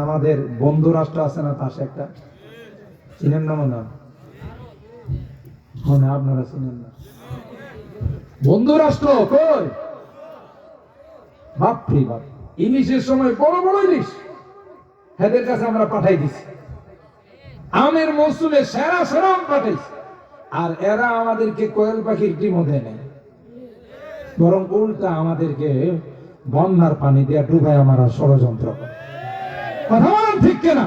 আমাদের বন্ধু রাষ্ট্র আছে না, পাশে একটা, চিনেন না মনে হয়? আপনারা চিনেন না? বন্ধু রাষ্ট্র কই? বাপরে বাপ, ইলিশের সময় বড় বড় ইলিশ এদের কাছে আমরা পাঠাই দিছি। আমের মৌসুমে সেরা সেরা আম পাঠাইছি, আর এরা আমাদেরকে কোয়েল পাখির ডিমও দেয় নাই, বরং উল্টা আমাদেরকে বন্যার পানি দিয়ে ডুবাই আমার ষড়যন্ত্র করে। কথা বলেন ঠিক কিনা?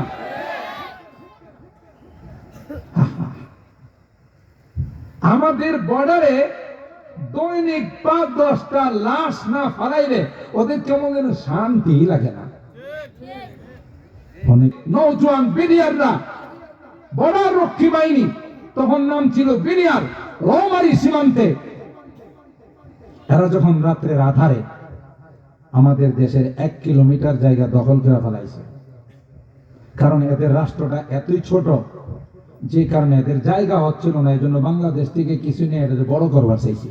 আমাদের বর্ডারে দৈনিক ৫-১০টা লাশ না ফালাইলে ওদের কেমন যেন শান্তি লাগে না। অনেক নৌজওয়ান বিডিআররা, বর্ডার রক্ষী বাহিনী, তখন নাম ছিল বিডিআর, রৌমারী সীমান্তে, এরা যখন রাত্রের আধারে আমাদের দেশের ১ কিলোমিটার জায়গা দখল করে ফেলাইছে, কারণ এদের রাষ্ট্রটা এতই ছোট, যে কারণে এদের জায়গা হচ্ছিল না, এই জন্য বাংলাদেশ থেকে কিছু নিয়ে এটা বড় করবার চাইছে।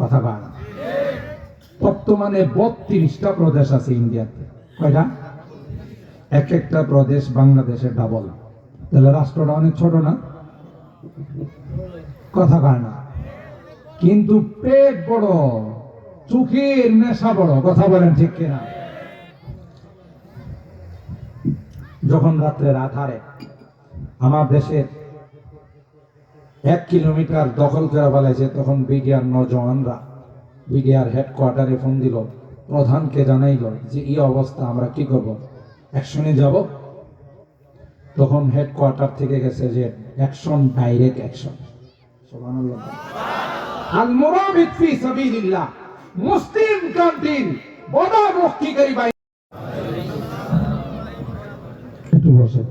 কথা বল। বর্তমানে ৩২টা প্রদেশ আছে ইন্ডিয়াতে। কয়টা? এক একটা প্রদেশ বাংলাদেশের ডাবল। তাহলে রাষ্ট্রটা অনেক ছোট না? কথা কয় না, কিন্তু পেট বড়, চোখের নেশা বড়। কথা বলেন ঠিক কিনা? যখন রাত্রের আধারে আমার দেশের ১ কিলোমিটার দখল করে ফেলেছে, তখন বিডিআর নজওয়ানরা বিডিআর হেডকোয়ার্টারে ফোন দিল, প্রধানকে জানাইল যে এই অবস্থা, আমরা কি করব, অ্যাকশনে যাব। তখন হেডকোয়ার্টার থেকে গেছে যে অ্যাকশন, ডাইরেক্ট অ্যাকশন। সুবহানাল্লাহ। আল মুরাবিত ফি সাবিলিল্লাহ, মুসলিম কান্ট্রির বর্ডার রক্ষীকারী বাহিনী। একটু বসে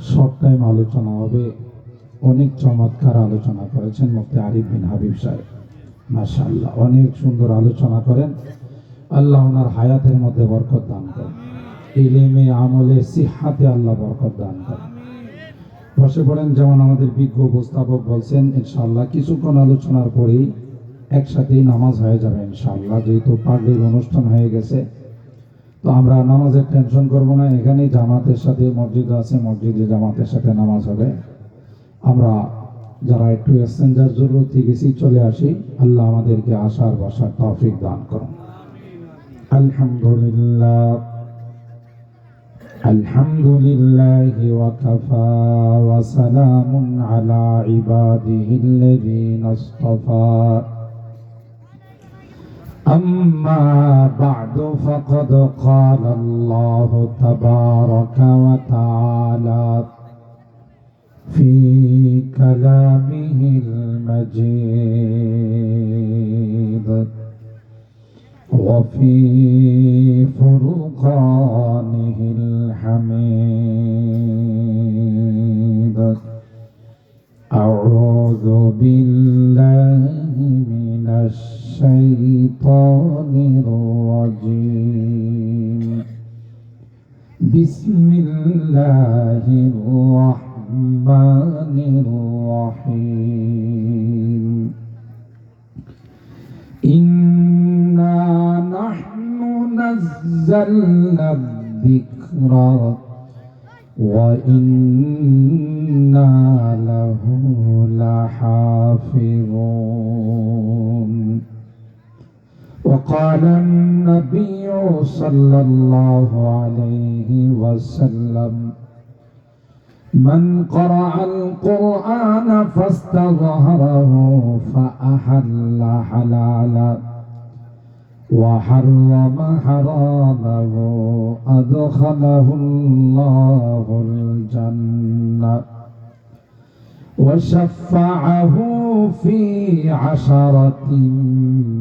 শর্ট টাইম আলোচনা হবে। অনেক চমৎকার আলোচনা করেছেন মুফতি আরিফ বিন হাবিব সাহেব, মাশাআল্লাহ, অনেক সুন্দর আলোচনা করেন। আল্লাহ ওনার হায়াতের মধ্যে বরকত দান করেন, ইলমে আমলে সিহাতে আল্লাহ বরকত দান করেন। বসে পড়েন। যেমন আমাদের বিজ্ঞ উপস্থাপক বলছেন, ইনশাআল্লাহ কিছুক্ষণ আলোচনার পরেই একসাথেই নামাজ হয়ে যাবে ইনশাআল্লাহ। যেহেতু পাগড়ির অনুষ্ঠান হয়ে গেছে, তো আমরা নামাজের টেনশন করব না। এখানেই জামাতের সাথে মসজিদ আছে, মসজিদে জামাতের সাথে নামাজ হবে। আমরা যারা একটু এসেছেন, যার জরুরতে গেছি, চলে আসি। আল্লাহ আমাদেরকে আসার বসার তৌফিক দান করুন। আলহামদুলিল্লাহ, আলহামদুলিল্লাহি ওয়া কাফা ওয়া সালামুন আলা ইবাদিহিল্লাযীনা ইসতাফা। أما بعد فقد قال الله تبارك وتعالى في كلامه المجيد وفي فرقانه الحميد. أعوذ بالله من الشيطان الرجيم. بسم الله الرحمن الرحيم. إنا نحن نزلنا الذكر وإنا له لحافظون. وقال النبي صلى الله عليه وسلم: من قرأ القرآن فاستظهره فأحل حلالا وحرم حراما أدخله الله الجنة وشفعه في 10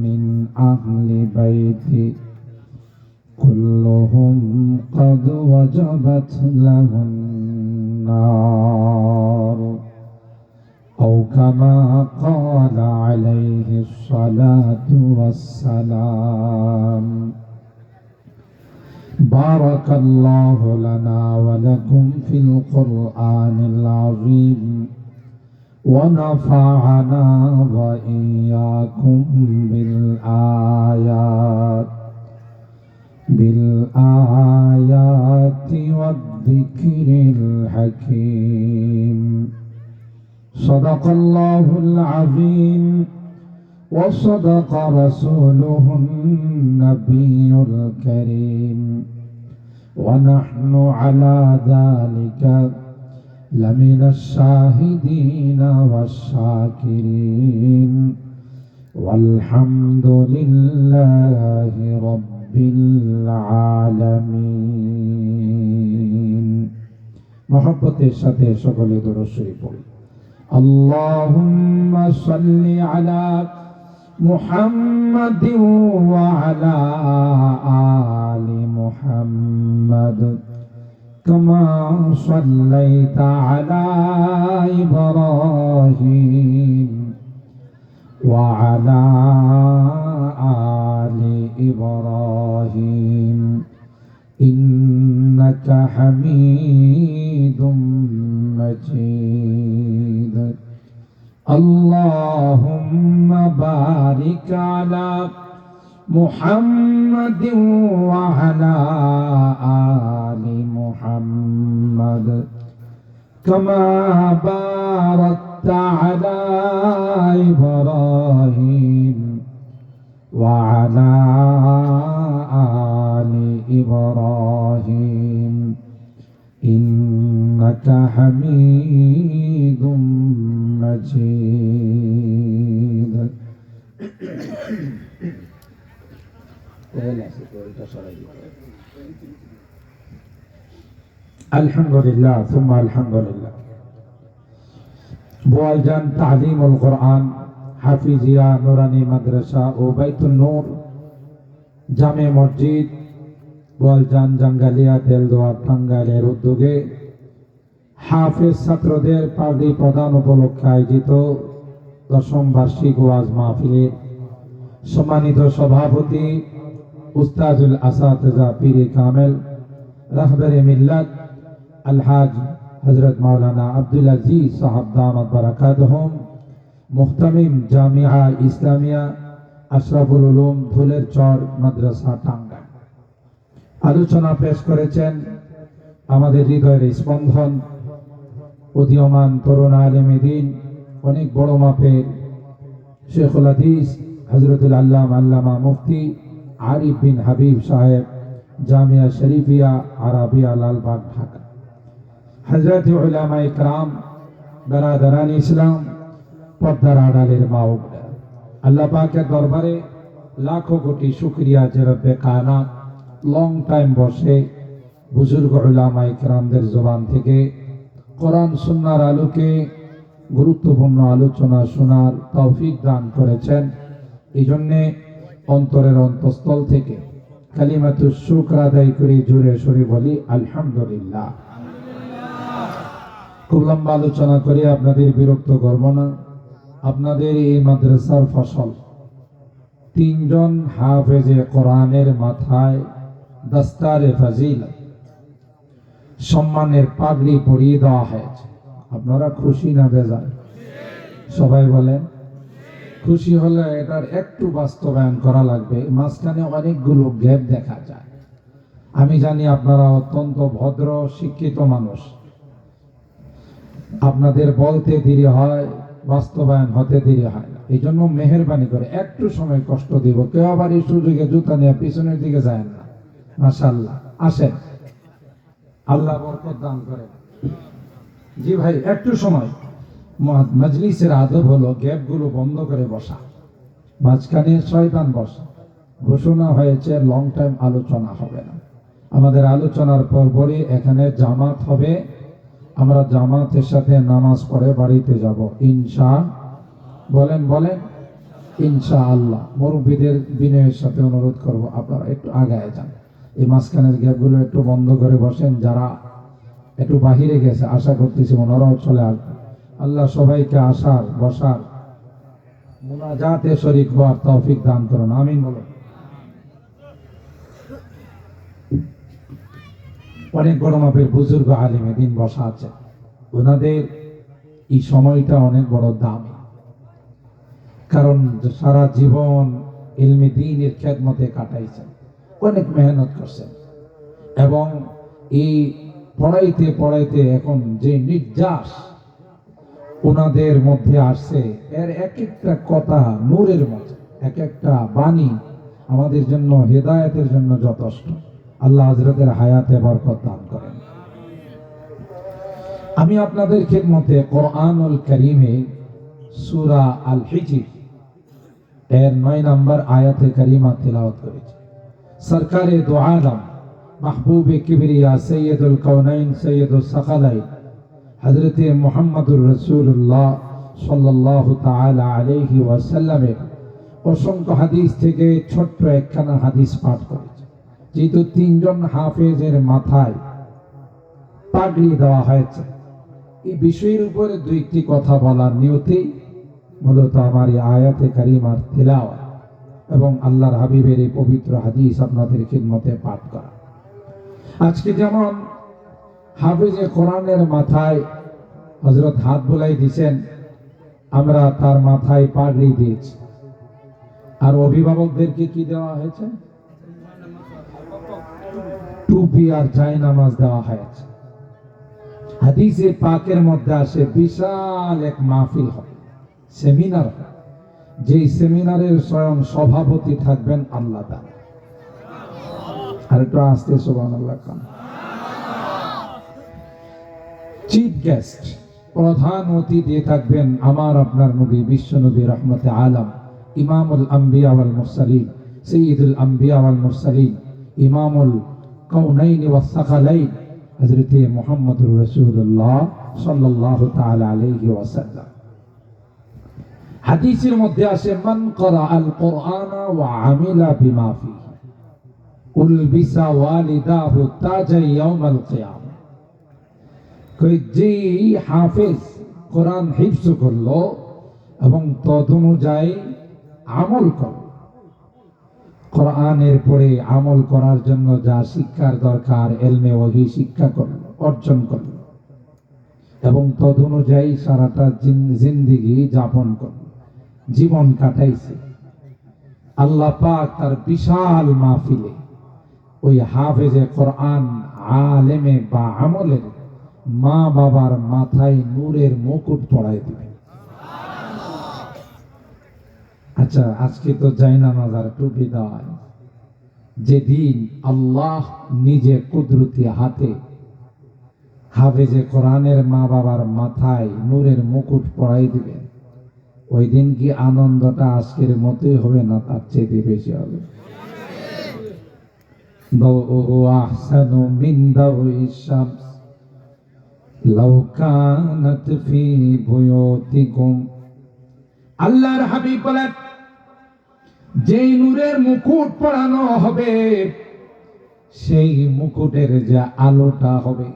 من أهل بيته كلهم قد وجبت لهم النار، أو كما قال عليه الصلاة والسلام. بارك الله لنا ولكم في القرآن العظيم، ونفعنا وإياكم بالآيات بالآيات والذكر الحكيم صدق الله العظيم وصدق رسوله النبي الكريم ونحن على ذلك لمن الشاهدين والشاكرين والحمد لله رب العالمين محبتের সাথে সকলে দরুদ শরীফ পড়ি اللهم صل على محمد وعلى آل محمد كما صليت على إبراهيم وعلى آل إبراهيم إنك حميد مجيد اللهم بارك على محمد وعلى آل محمد كما باركت على إبراهيم وعلى آل إبراهيم إنك حميد مجيد আলহামদুলিল্লাহ সুম্মা আলহামদুলিল্লাহ বোয়ালজান তালিমুল কোরআন হাফিজিয়া নুরানি মাদ্রাসা ও বাইতুন নূর জামে মসজিদ বোয়ালজান জাঙ্গালিয়া তেলদোয়া টাঙ্গাইলের উদ্যোগে হাফেজ ছাত্রদের পাগড়ি প্রদান উপলক্ষে আয়োজিত 10ম বার্ষিক ওয়াজ মাহফিলের সম্মানিত সভাপতি উস্তাজুল আসাতিজা পীরে কামেল রাহবরে মিল্লাত আলহাজ হযরত মাওলানা আব্দুল আজিজ সাহেব দামাত বারাকাতুহুম মুহতামিম জামিয়া ইসলামিয়া আশরাফুল উলুম ধুলের চর মাদ্রাসা টাঙ্গাইল আলোচনা পেশ করেছেন আমাদের হৃদয়ের স্পন্দন উদীয়মান তরুণ আলেমে দ্বীন অনেক বড় মাপের শেখুল হাদিস হযরতুল আল্লামা মুফতি আরিফ বিন হাবিব সাহেব জামিয়া শরীফিয়া আরাবিয়া লালবাগ ঢাকা হযরত উলামা ইকরাম বেরাদারান ইসলাম পর্দার আড়ালের মা ও বোনেরা আল্লাহ পাকের দরবারে লাখো কোটি শুকরিয়া যে রব্বে কায়নাত লং টাইম বসে বুজুর্গ উলামা ইকরামদের জবান থেকে কোরআন সুন্নাহর আলোকে গুরুত্বপূর্ণ আলোচনা শোনার তৌফিক দান করেছেন এই জন্যে অন্তরের অন্তঃস্থল থেকে কালিমাতুশ শুকর আদায় করে জোরে সোরে বলি আলহামদুলিল্লাহ। খুব লম্বা আলোচনা করে আপনাদের বিরক্ত করব না। আপনাদের এই মাদ্রাসার ফসল 3 জন হাফেজে কোরআনের মাথায় দস্তারে ফাজিলত সম্মানের পাগড়ি পরিয়ে দেওয়া হয়েছে। আপনারা খুশি না বেজার? সবাই বলেন খুশি হলে এটার একটু বাস্তবায়ন করা লাগবে। মাঝখানে অনেকগুলো গ্যাপ দেখা যায়। আমি জানি আপনারা অত্যন্ত ভদ্র শিক্ষিত মানুষ, আপনাদের বলতে দেরি হয়, বাস্তবায়ন হতে দেরি হয় না। এই জন্য মেহেরবানি করে একটু সময় কষ্ট দিব। কেউ আবার এই সুযোগে জুতা নিয়ে পিছনের দিকে যায় না। মাশাআল্লাহ, আসেন, আল্লাহ বরকত দান করেন। জি ভাই, একটু সময়। মজলিসের আদব হলো গ্যাপগুলো বন্ধ করে বসা, মাঝখানে শয়তান বসা। ঘোষণা হয়েছে লং টাইম আলোচনা হবে না। আমাদের আলোচনার পরপরই এখানে জামাত হবে। আমরা জামাতের সাথে নামাজ পড়ে বাড়িতে যাব বলেন ইনশাআল্লাহ। মুরব্বীদের বিনয়ের সাথে অনুরোধ করব, আপনারা একটু আগায় যান। এই মাঝখানের গ্যাপগুলো একটু বন্ধ করে বসেন। যারা একটু বাহিরে গেছে, আশা করতেছি ওনারাও চলে আসবে। আল্লাহ সবাইকে আসার বসার মুনাজাতে শরীক হওয়ার তৌফিক দান করুন, আমিন বলুন। অনেক বড় মাপের বুজুর্গ আলেমে দিন বসা আছে। ওনাদের এই সময়টা অনেক বড় দামি, কারণ সারা জীবন ইলমে দ্বীনের খেদমতে কাটাইছেন। অনেক মেহনত করছেন এবং এই পড়াইতে পড়াইতে এখন যে নির্যাস ওনাদের মধ্যে আসছে, এর এক একটা কথা নূরের মতো, এক একটা বাণী আমাদের জন্য হেদায়েতের জন্য যথেষ্ট। আল্লাহ হযরতের হায়াতে বরকত দান করেন। আমি আপনাদের খিদমতে কোরআনুল কারীমে সূরা আল হিজর এর 9 নম্বর আয়াতে কারিমা তিলাওয়াত করেছি। সরকারে দু আলম মাহবুবে কিবরিয়া সৈয়দুল কওনাইন সৈয়দুস সাকালাইন হযরত মুহাম্মদুর রাসূলুল্লাহ সাল্লাল্লাহু তাআলা আলাইহি ওয়াসাল্লামের অসংখ্য হাদিস থেকে ছোট্ট একখানা হাদিস পাঠ করেছি। যেহেতু তিনজন হাফেজের মাথায় পাগড়ি দেওয়া হয়েছে, এই বিষয়ের উপরে দুইটি কথা বলার নিয়তে মূলত আমার এই আয়াতে কারিমার তিলাওয়াত এবং আল্লাহর হাবিবের এই পবিত্র হাদিস আপনাদের খিদমতে পাঠ করা। আজকে যেমন হাফেজে কোরআনের মাথায় হযরত হাত বুলাই দিয়েছেন, আমরা তার মাথায় পাগড়ি দিয়েছি। আর অভিভাবকদেরকে কি দেওয়া হয়েছে? টুপি আর জায়নামাজ দেওয়া হয়েছে। হাদিসে পাকের মধ্যে আসে বিশাল এক মাহফিল হবে, সেমিনার, যেই সেমিনারের স্বয়ং সভাপতি থাকবেন আল্লাহ তাআলা। আর একটু আস্তে সুবহানাল্লাহ খান। চিফ গেস্ট, প্রধান অতিথি থাকবেন আমার আপনার নবী বিশ্ব নবী রহমতে আলম, ইমামুল আম্বিয়া ওয়াল মুরসালিন, সাইয়্যিদুল আম্বিয়া ওয়াল মুরসালিন, ইমামুল কাউনাইন ওয়াস সাকালাইন হযরত মুহাম্মদুর রাসূলুল্লাহ সাল্লাল্লাহু তাআলা আলাইহি ওয়াসাল্লাম। হাদিসের মধ্যে আসে মান ক্বারাআল কুরআনা ওয়া আমিলা বিমা ফিহি উলবিসা ওয়ালিদাহু তাজা ইয়াউমাল কিয়ামা। কই যে হাফেজ কোরআন হিফজ করলো এবং তদনুযায়ী আমল করলো, কোরআনের পরে আমল করার জন্য যা শিক্ষার দরকার ইলমে ওয়াহি শিক্ষা করলো, অর্জন করলো এবং তদনুযায়ী সারাটা জিন্দেগি যাপন করলো, জীবন কাটাইছে, আল্লাহ পাক তার বিশাল মাহফিলে ওই হাফেজে কোরআন আলেমে বা আমলের মা বাবার মাথায় নূরের মুকুট পরাই দিবে। আচ্ছা, আজকে তো জায়নামাজ আর টুপি দেওয়া, যেদিন আল্লাহ নিজে কুদরতি হাতে হাফেজে কোরআনের মা বাবার মাথায় নূরের মুকুট পরাই দিবেন, ওই দিন কি আনন্দটা আজকের মতোই হবে না তার চেয়ে বেশি হবে? দাউহু আহসানু মিন দাউইশ শামস লাউ কানাত ফি বুয়ুতিকুম। আল্লাহর হাবিব বলেন, যেই নূরের মুকুট পরানো হবে, সেই মুকুটের যে আলোটা হবে,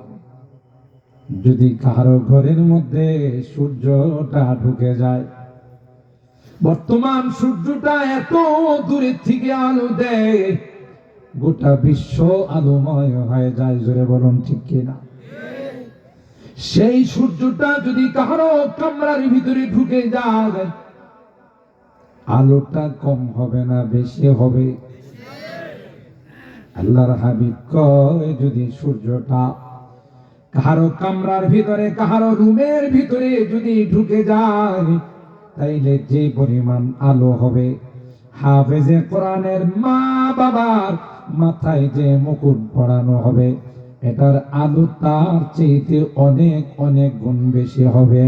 যদি কারো ঘরের মধ্যে সূর্যটা ঢুকে যায়, বর্তমান সূর্যটা এত দূরের থেকে আলো দেয়, গোটা বিশ্ব আলোময় হয়ে যায়। জোরে বলুন ঠিক কিনা? সেই সূর্যটা যদি কারো কামরার ভিতরে ঢুকে যায়, আলোটা কম হবে না বেশি হবে? আল্লাহর হাবিব কয়, যদি সূর্যটা কারো কামরার ভিতরে, কারো রুমের ভিতরে যদি ঢুকে যায়, তাইলে যে পরিমাণ আলো হবে, হাফেজে কোরআনের মা বাবার মাথায় যে মুকুট পরানো হবে, এটার আলো তার চেয়েতে অনেক অনেক গুণ বেশি হবে।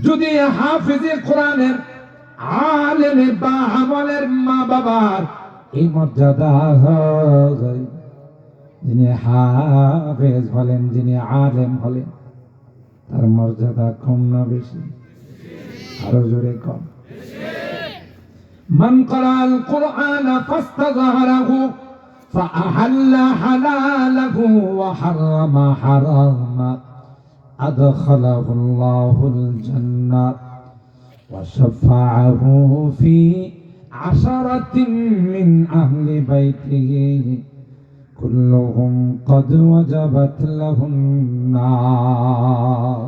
যদি হাফেজে কোরআনের আলেমে বা আমলের মা বাবার এই মর্যাদা হয়, যিনি হাফেজ হলেন, যিনি আলেম হলেন, তার মর্যাদা কম না বেশি? আরো জোরে কম? মান ক্বারাআল কুরআনা ফাস্তাযহারাহু ফাআহাল্লা হালালাহু ওয়া হারামা হারামা আদখালাহুল্লাহুল জান্নাহ ওয়া শাফাআহু ফি আশারাতিন মিন আহলি বাইতিহি কুল্লুহুম ক্বাদ ওয়াজাবাত লাহুন নার।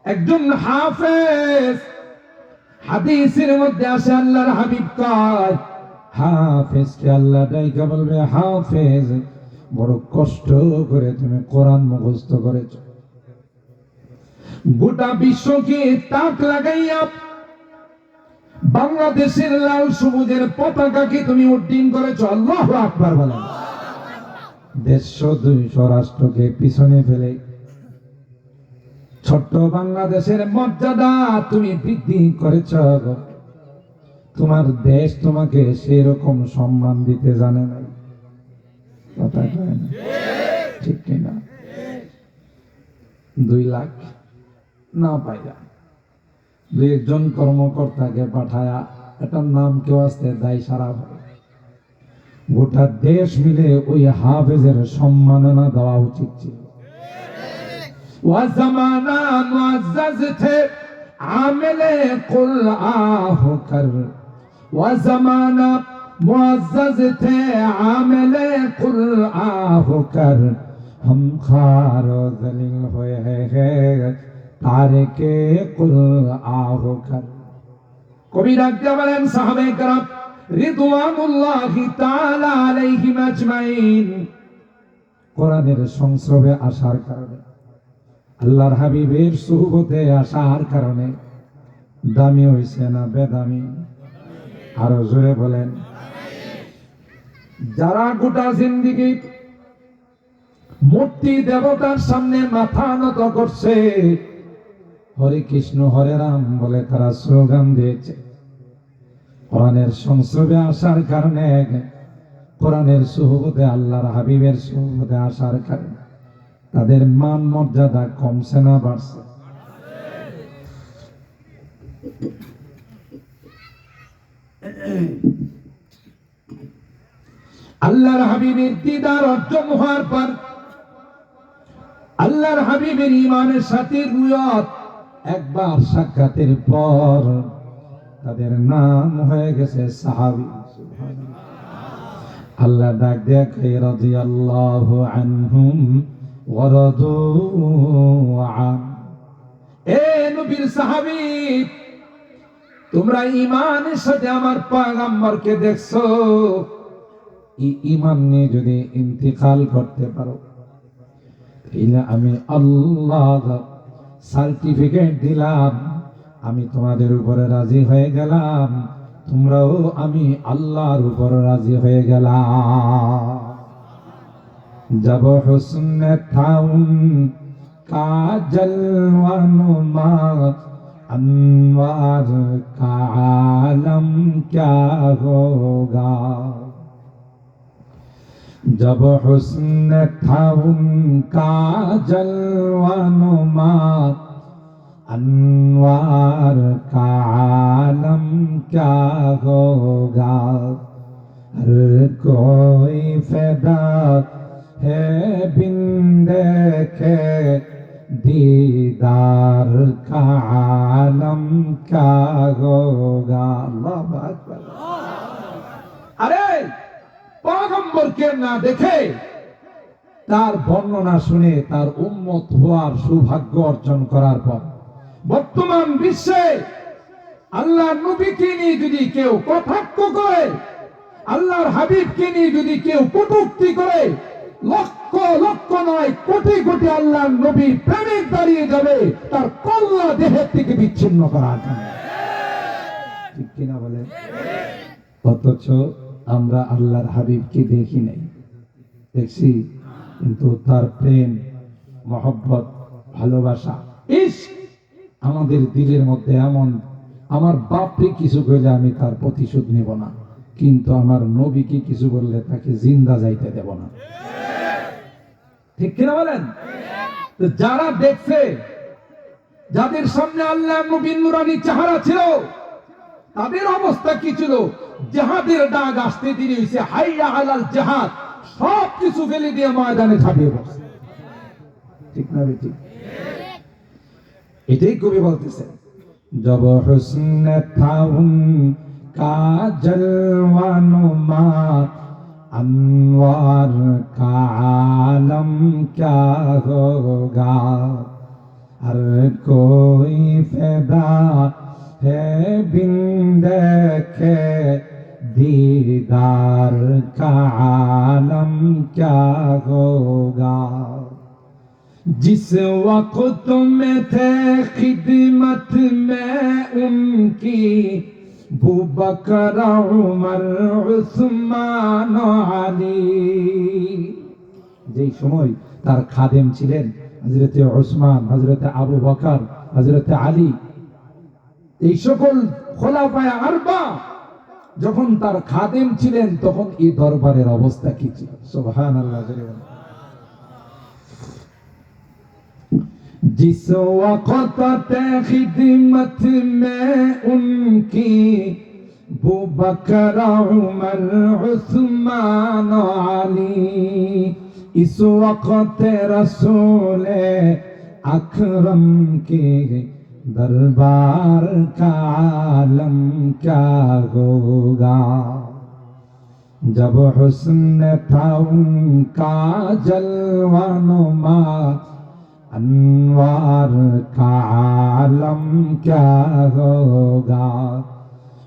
একজন হাফেজ হাদিসের মধ্যে আসে আল্লাহর হাবিব কয় হাফেজ কে আল্লাহ ডাইকা বলবে হাফেজ বড় কষ্ট করে তুমি কোরআন মুখস্থ করেছো, গোটা বিশ্বকে তাক লাগাইয়া বাংলাদেশের লাল সবুজের পতাকাকে তুমি উড্ডীন করেছো। আল্লাহু আকবার বলেন। 150-200 রাষ্ট্রকে পিছনে ফেলে ছোট্ট বাংলাদেশের মর্যাদা তুমি বৃদ্ধি করেছ। তোমার দেশ তোমাকে সেরকম সম্মান দিতে জানে নাই, কথা কয় না ঠিক কিনা? 2 লাখ না পাইয়া 2-1 কর্মকর্তাকে পাঠায়া এটার নাম কেউ আসতে দায় সারা হয়, গোটা দেশ মিলে ওই হাফেজের সম্মাননা দেওয়া উচিত ছিল। ওয়াজামানা মুআজ্জাজ থে আমেলে কুল আহু কর, ওয়াজামানা মুআজ্জাজ থে আমেলে কুল আহু কর, हम खार जलील हुए हैं तारिके कुल आहु कर। কবি রাখতে বলেন সাহাবে کرام রিদওয়ানুল্লাহি তাআলা আলাইহিম আজমাইন কোরআনের সংস্রবে আসার কারণে, আল্লাহর হাবিবের সুহবতে আসার কারণে দামি হইছে না বেদামি? আরো জোরে বলেন। যারা গোটা জিন্দেগি মূর্তি দেবতার সামনে মাথা নত করছে, হরে কৃষ্ণ হরে রাম বলে তারা স্লোগান দিয়েছে, কোরআনের সংস্রবে আসার কারণে, কোরআনের সুহবতে আল্লাহর হাবিবের সুহবতে আসার কারণে তাদের মান মর্যাদা কমছে না বাড়ছে? আল্লাহর হাবিবের দিদার অর্জন হওয়ার পর, আল্লাহর হাবিবের ঈমানের সাথে রুয়াত একবার সাক্ষাতের পর তাদের নাম হয়ে গেছে সাহাবী। আল্লাহ ডাক দেখে রাদিয়াল্লাহু আনহুম ওয়া রাদু আন। এ নবীর সাহাবী, তোমরা ঈমানের সাথে আমার পয়গম্বরকে দেখছো, এই ঈমান নিয়ে যদি ইন্তিকাল করতে পারো তাহলে আমি আল্লাহ সার্টিফিকেট দিলাম, আমি তোমাদের উপরে রাজি হয়ে গেলাম, তোমরাও আমি আল্লাহর উপর রাজি হয়ে গেলাম। जब हुस्न था उनका जलवानुमा, अनवार का आलम क्या होगा। जब हुस्न था उनका जलवानुमा, अनवार का आलम क्या होगा। हर कोई फैदा है बिन देखे, दीदार का आलम क्या होगा। अल्लाह अकबर। अरे পয়গম্বরকে না দেখে তার বর্ণনা শুনে তার উম্মত হওয়ার সৌভাগ্য অর্জন করার পর বর্তমান বিশ্বে আল্লাহর নবীকে নিয়ে যদি কেউ কটাক্ষ করে, আল্লাহর হাবিবকে নিয়ে যদি কেউ কটূক্তি করে, লক্ষ লক্ষ নয় কোটি কোটি আল্লাহর নবীর প্রেমিক দাঁড়িয়ে যাবে তার কল্লা দেহের থেকে বিচ্ছিন্ন করার জন্য। ঠিক কিনা বলেন? অথচ আমরা আল্লাহর হাবিবকে দেখি নাই, দেখছি কিন্তু তার প্রেম মহব্বত ভালোবাসা ইশক আমাদের দিলের মধ্যে এমন, আমার বাপরে কিছু কইলে আমি তার প্রতিশোধ নেব না, কিন্তু আমার নবীকে কিছু বললে তাকে জিন্দা যাইতে দেব না। ঠিক কিনা বলেন? তো যারা দেখছে, যাদের সামনে আল্লাহ নবীর নূরানী চেহারা ছিল, তাদের অবস্থা কি ছিল? জিহাদের ডাক আসতে দেরি হইছে, হাইয়া আলাল জিহাদ, সব কিছু ফেলে দিয়ে ময়দানে ঝাঁপিয়ে পড়ছে। ঠিক না বেটি? এটাই কবি বলতেছে, জব হুসন থা উনকা জলওয়ানুমা, अनवार का आलम क्या होगा। हर कोई फैदा है बिन देखे दीदार का आलम क्या होगा। जिस वक्त में थे खिदमत में उनकी अबू बकर उमर उस्मान আলী, যেই সময় তার খাদেম ছিলেন হযরতে উসমান, হযরতে আবু বকর, হযরতে আলী, এই সকল খোলাফায়ে আরবা যখন তার খাদেম ছিলেন তখন এই দরবারের অবস্থা কি ছিল? সুবহানাল্লাহ। जिस वक्त खिदमत में उनकी अबू बकर उमर उस्मान अली, इस वक्त रसूल अकरम के दरबार का आलम क्या होगा। जब हुस्न था उनका जलवा नुमा, अनवार का आलम क्या होगा।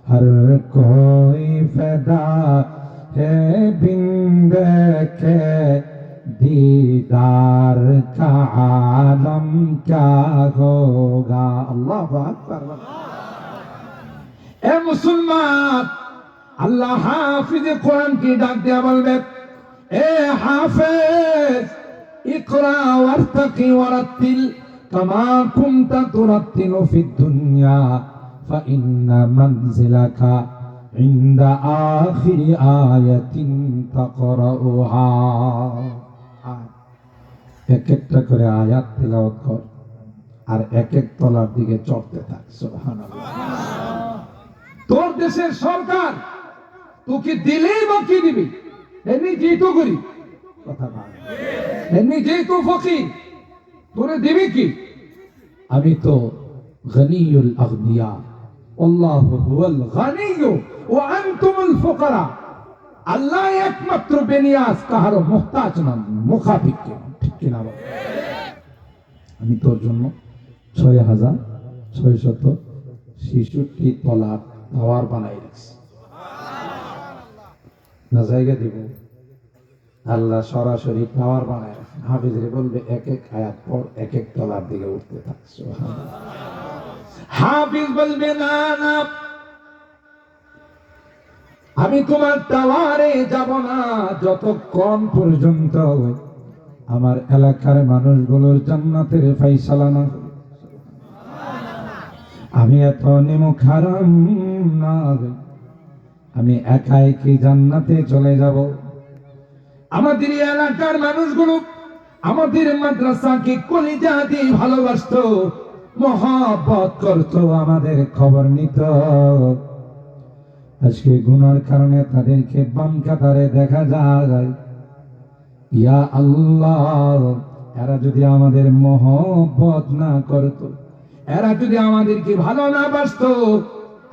हर कोई फैदा है बिन देखे दीदार का आलम क्या होगा। अल्लाह अकबर। ए मुसलमान, अल्लाह हाफिज कुरान की डाक दिया बोलबे, ए हाफिज इकरा वरतकी वरत्तिल कमा कुंता तुरत्तिलु फिद दुनिया फइन्ना मंजिलका इंदा आखिर आयतिन तकराउहा। एक একটা করে আয়াত তেলাওয়াত কর আর এক এক তলার দিকে চড়তে থাক। সুবহানাল্লাহ। তোর দেশের সরকার তোকে দিলেই বাকি দিবি, এমনি যেহেতু করি কথা বল, এমনি যেহেতু ফকির তোরে দিবি কি? আমি তো গনিউল আগনিয়া, আল্লাহু হুয়াল গনিয়্যু ওয়া আনতুমুল ফুকারা। আল্লাহ একমাত্র বেনিয়াজ, কাহারও মুহতাজ নন, মুখাফিক নন। ঠিক কিনা বল? আমি তোর জন্য ৬৬৬৬ তলার টাওয়ার বানাই রাখছি। না জায়গা দিব, আল্লাহ সরাসরি টাওয়ার বানায় রাখেন। হাফিজরে বলবে এক এক আয়াত পর এক এক তলার দিকে উঠতে থাকছে। হাফিজ বলবে না না, আমি তোমার টাওয়ারে যাব না যতক্ষণ পর্যন্ত আমার এলাকার মানুষগুলোর জান্নাতের ফায়সালা না। আমি এত নিমুখ হারাম না, আমি একাই কি জান্নাতে চলে যাব? আমাদের এলাকার মানুষগুলো আমাদের মাদ্রাসাকে কলিজা দিয়ে ভালোবাসতো, মহব্বত করতো, আমাদের খবর নিত। আজকে গুনার কারণে তাদেরকে বাম কাতারে দেখা যায়। ইয়া আল্লাহ, এরা যদি আমাদের মহব্বত না করতো, এরা যদি আমাদেরকে ভালো না বাসতো,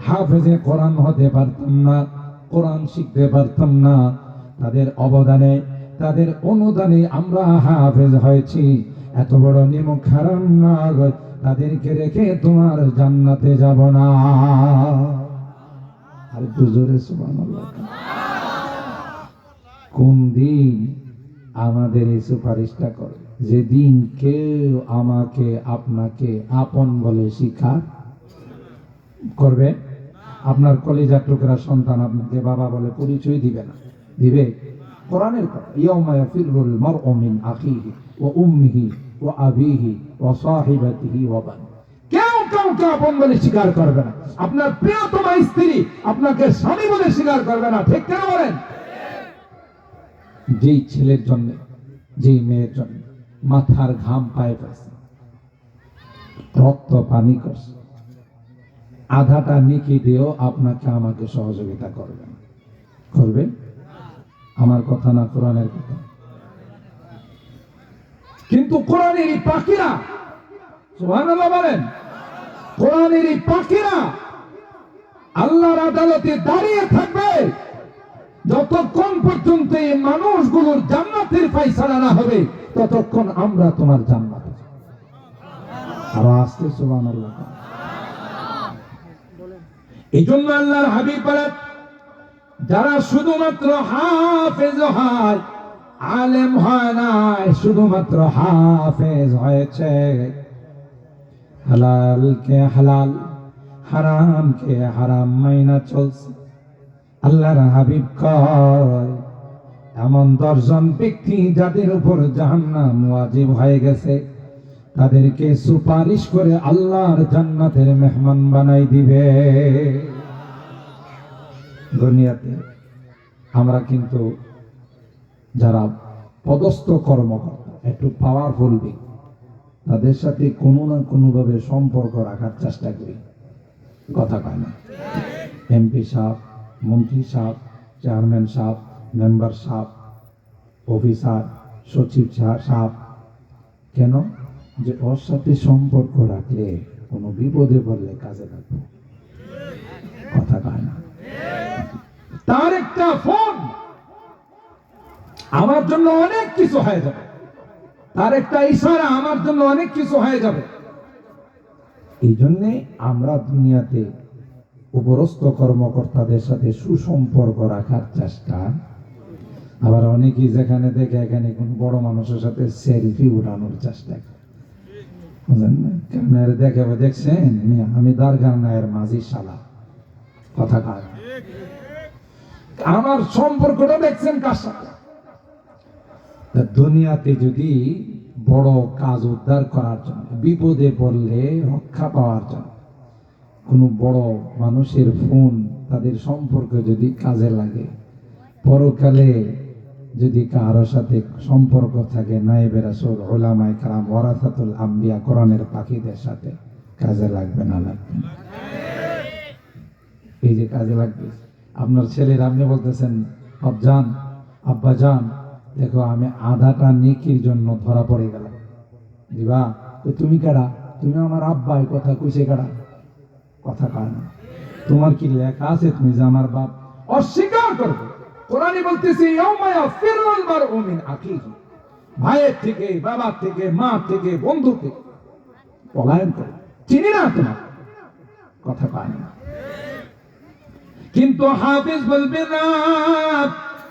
হাফেজে কোরআন হতে পারতাম না, কোরআন শিখতে পারতাম না। তাদের অবদানে, তাদের অনুদানে আমরা হাফেজ হয়েছি। এত বড় নিমুখ হারাম না, তাদেরকে রেখে তোমার জান্নাতে যাব না। আর জোরে সুবহানাল্লাহ। কোন দিন আমাদের এই সুপারিশটা করে? যেদিন কেউ আমাকে আপনাকে আপন বলে স্বীকার করবে। আপনার কলিজার টুকরা সন্তান আপনাকে বাবা বলে পরিচয় দিবে না, দিবে? কোরআনের কথা, ইয়াউমা ইয়াফিরুল মারউ মিন আখিহি ওয়া উম্মিহি ওয়া আবিহি ওয়া সাহিবাতিহি ওয়া বানি। কেউ কাউকে আপন বলে স্বীকার করবে না। আপনার প্রিয়তমা স্ত্রী আপনাকে স্বামী বলে স্বীকার করবে না। ঠিক কেন বলেন? যেই ছেলের জন্য, যেই মেয়ের জন্য মাথার ঘাম পায়ে পড়ছে, রক্ত পানি করছে, আধাটা নিকি দিয়েও আপনাকে আমাকে সহযোগিতা করবে না। করবে? আমার কথা না, কোরআনের কথা। কিন্তু কোরআনের এই পাখিরা, সুবহানাল্লাহ বলেন, কোরআনের এই পাখিরা আল্লাহর আদালতে দাঁড়িয়ে থাকবে যতক্ষণ পর্যন্ত এই মানুষগুলোর জান্নাতের ফয়সালা না হবে, ততক্ষণ আমরা তোমার জান্নাতে। আর আসতে সুবহানাল্লাহ। এই জন্য আল্লাহর হাবিব বলেন, যারা শুধুমাত্র হাফেজ হয়, আলেম হয় নাই, শুধুমাত্র হাফেজ হয়েছে, হালালকে হালাল, হারামকে হারাম মাইনা চলছে, আল্লাহর হাবিব কয় এমন 10 জন ব্যক্তি যাদের উপর জাহান্নাম ওয়াজিব হয়ে গেছে, তাদেরকে সুপারিশ করে আল্লাহর জান্নাতের মেহমান বানাই দিবে। দুনিয়াতে আমরা কিন্তু যারা পদস্থ কর্মকর্তা, একটু পাওয়ারফুল ব্যক্তি, তাদের সাথে কোনো না কোনোভাবে সম্পর্ক রাখার চেষ্টা করি। কথা কয় না? এমপি সাহেব, মন্ত্রী সাহেব, চেয়ারম্যান সাহেব, মেম্বার সাহেব, অফিসার, সচিব সাহেব, কেন? যে ওর সাথে সম্পর্ক রাখলে কোনো বিপদে পড়লে কাজে লাগবে। কথা কয় না? তার একটা ফোন আমার জন্য অনেক কিছু হয়ে যাবে, তার একটা ইশারা আমার জন্য অনেক কিছু হয়ে যাবে। এই জন্যে আমরা দুনিয়াতে উপরস্থ কর্মকর্তাদের সাথে সুসম্পর্ক রাখার চেষ্টা। আবার অনেকেই যেখানে দেখে এখানে কোন বড় মানুষের সাথে সেলফি উঠানোর চেষ্টা করে, বুঝলেন না? কেমন দেখে দেখছেন আমি দারগার নায়ের মাঝি শালা। কথা কয় না? আমার সম্পর্কটা দেখছেন কার সাথে? দুনিয়াতে যদি বড় কাজ উদ্ধার করার জন্য, বিপদে পড়লে রক্ষা পাওয়ার জন্য কোনো বড় মানুষের ফোন তাদের সম্পর্ক যদি কাজে লাগে, পরকালে যদি কারোর সাথে সম্পর্ক থাকে নায়েবে রাসূল, উলামায়ে কেরাম, ওয়ারাসাতুল আম্বিয়া, কোরআনের পাখিদের সাথে কাজে লাগবে না? লাগবে না? এই যে কাজে লাগবে। আপনার ছেলের আপনি বলতেছেন, আব্বাজান, আব্বাজান দেখো আমি আধাটা নেকির জন্য ধরা পড়ে গেলাম। দিবা তুমি কারা? তুমি আমার আব্বা, এই কথা কইছে কারা? কথা কয় না? তোমার কি লেখা আছে তুমি যে আমার বাপ? অস্বীকার করবে। কোরআনই বলতেছে ইয়াউমা ইয়াফিরুল মারউ মিন আখিহি, ভাইয়ের থেকে, বাবার থেকে, মা থেকে, বন্ধু থেকে পলায়ন করে। চিনি না তোমার। কথা কয় না? কিন্তু হাফেজ বলবে না,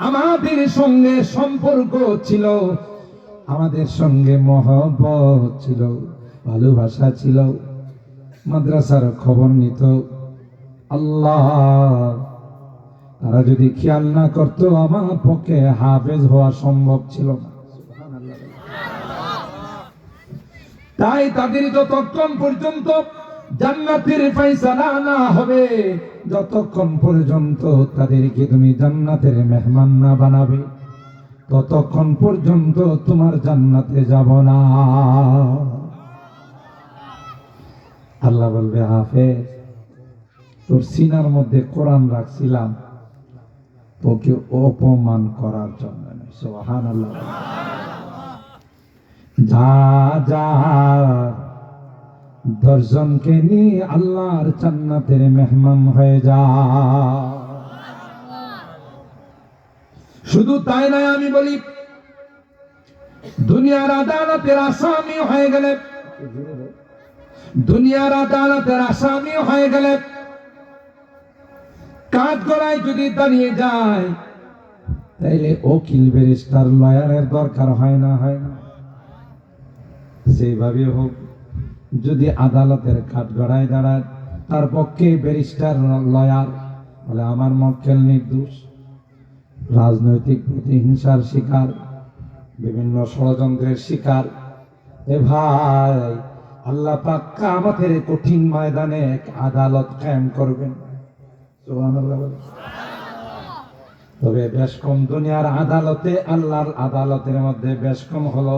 আমাদের সঙ্গে সম্পর্ক ছিল, আমাদের সঙ্গে মহব্বত ছিল, ভালোবাসা ছিল, মাদ্রাসার খবর নিত। আল্লাহ তারা যদি খেয়াল না করতো আমার পক্ষে হাফেজ হওয়া সম্ভব ছিল না। তাই তাদের যতক্ষণ পর্যন্ত জান্নাতের ফয়সালা না হবে, যতক্ষণ পর্যন্ত তাদেরকে তুমি জান্নাতের মেহমান না বানাবে, ততক্ষণ পর্যন্ত তোমার জান্নাতে যাব না। আল্লাহ বলবে, হাফেজ তোর সিনার মধ্যে কোরআন রাখছিলাম তোকে অপমান করার জন্য। সুবহানাল্লাহ। যা যা 10 জনকে নিয়ে আল্লাহর জান্নাতের মেহমান হয়ে যা। শুধু তাই নয়, আমি বলি দুনিয়ার আদালতের আসামি হয়ে গেলে, দুনিয়ার আদালতের আসামি হয়ে গেলে কাঠ গড়ায় যদি দাঁড়িয়ে যায়, তাইলে উকিল, ব্যারিস্টার, লয়ারের দরকার হয় না? হয় না? যেভাবে হোক যদি আদালতের কাঠ গড়ায় দাঁড়ায়, তার পক্ষে ব্যারিস্টার, লয়ার বলে আমার মক্কেল নির্দোষ, রাজনৈতিক প্রতিহিংসার শিকার, বিভিন্ন ষড়যন্ত্রের শিকার। এ ভাই, আল্লাহ পাক কিয়ামতের কঠিন ময়দানে এক আদালত কায়েম করবেন। সুবহানাল্লাহ। তবে বেশ কম দুনিয়ার আদালতে, আল্লাহর আদালতের মধ্যে বেশ কম হলো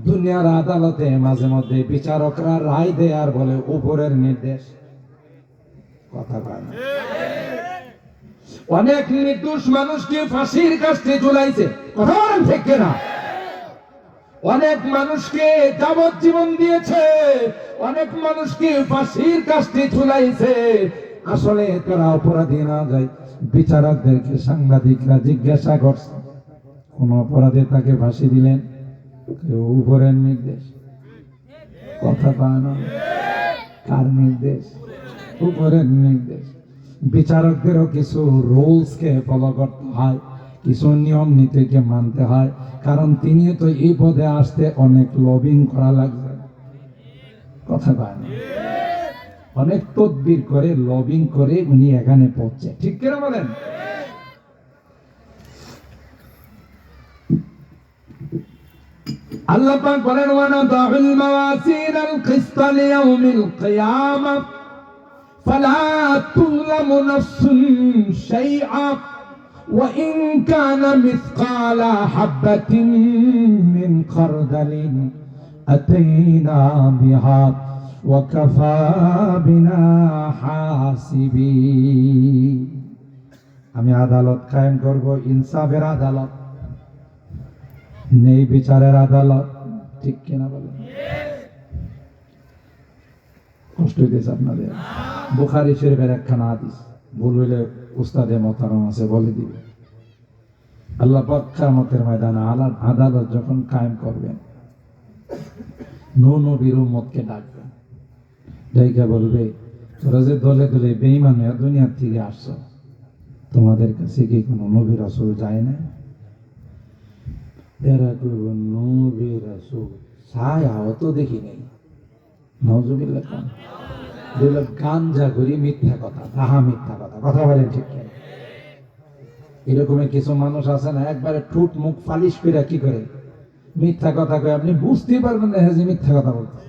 দুনিয়ার আদালতে মাঝে মধ্যে বিচারকরা রায় দেয় আর বলে উপরের নির্দেশ। কথা বলে অনেক নির্দোষ মানুষকে ফাঁসির কাস্টে ঝুলাইছে। কথা বলেন ঠিক কিনা? অনেক মানুষকে যাবজ্জীবন দিয়েছে, অনেক মানুষকে ফাঁসির কাস্টে ঝুলাইছে। আসলে তারা অপরাধী না যায়। বিচারকদেরকে সাংবাদিকরা জিজ্ঞাসা করছে, কোন অপরাধে তাকে ফাঁসি দিলেন? উপরের নির্দেশ। কথা পায় না? কার নির্দেশ? উপরের নির্দেশ। বিচারকদেরও কিছু রুলসকে ফলো করতে হয়, কিছু নিয়ম নীতিকে মানতে হয়, কারণ তিনি তো এই পদে আসতে অনেক লবিং করা লাগবে। কথা কয় না, অনেক তদবির করে লবিং করে উনি এখানে পৌঁছে, ঠিক কিনা বলেন? আল্লাহ পাক বলেন ওয়া নাদাউল মাওয়াসিনাল কিসতা লিয়াউমিল কিয়ামাহ ফালা তুযলামু নাফসুন শাইআ ওয়া ইন কানা মিসকালা হাববাতিন মিন খারদালিন আতাইনা বিহা ওয়া কাফা বিনা হাসিবিন। আমি আদালত কায়েম করব, ইনসাফের আদালত, নেই বিচারের আদালত, ঠিক কিনা বলেন? কষ্ট হইতেছে আপনাদের? বুখারী শরীফের একখানা হাদিস, ভুল হইলে উস্তাদে মোহতারাম আছে বলে দিবে। আল্লাহ পাক কিয়ামতের ময়দানে আদালত যখন কায়েম করবেন, নবীর উম্মতকে ডাকবেন, ডাইকা বলবে, তোরা যে দলে দলে বেঈমান হয়ে দুনিয়ার থেকে আসছো, তোমাদের কাছে কি কোনো নবী রাসূল যায় না? এরা কইব নবী রাসূল ছায়াও তো দেখি নাই। নাউজুবিল্লাহ। কোন দিল গাঞ্জা করি মিথ্যা কথা, তাহা মিথ্যা কথা, কথা বলেন ঠিক কিনা? এরকমের কিছু মানুষ আছে না, একবারে ঠোঁট মুখ ফালিশ করে কি করে মিথ্যা কথা কয়, আপনি বুঝতেই পারবেন না যে মিথ্যা কথা বলতে।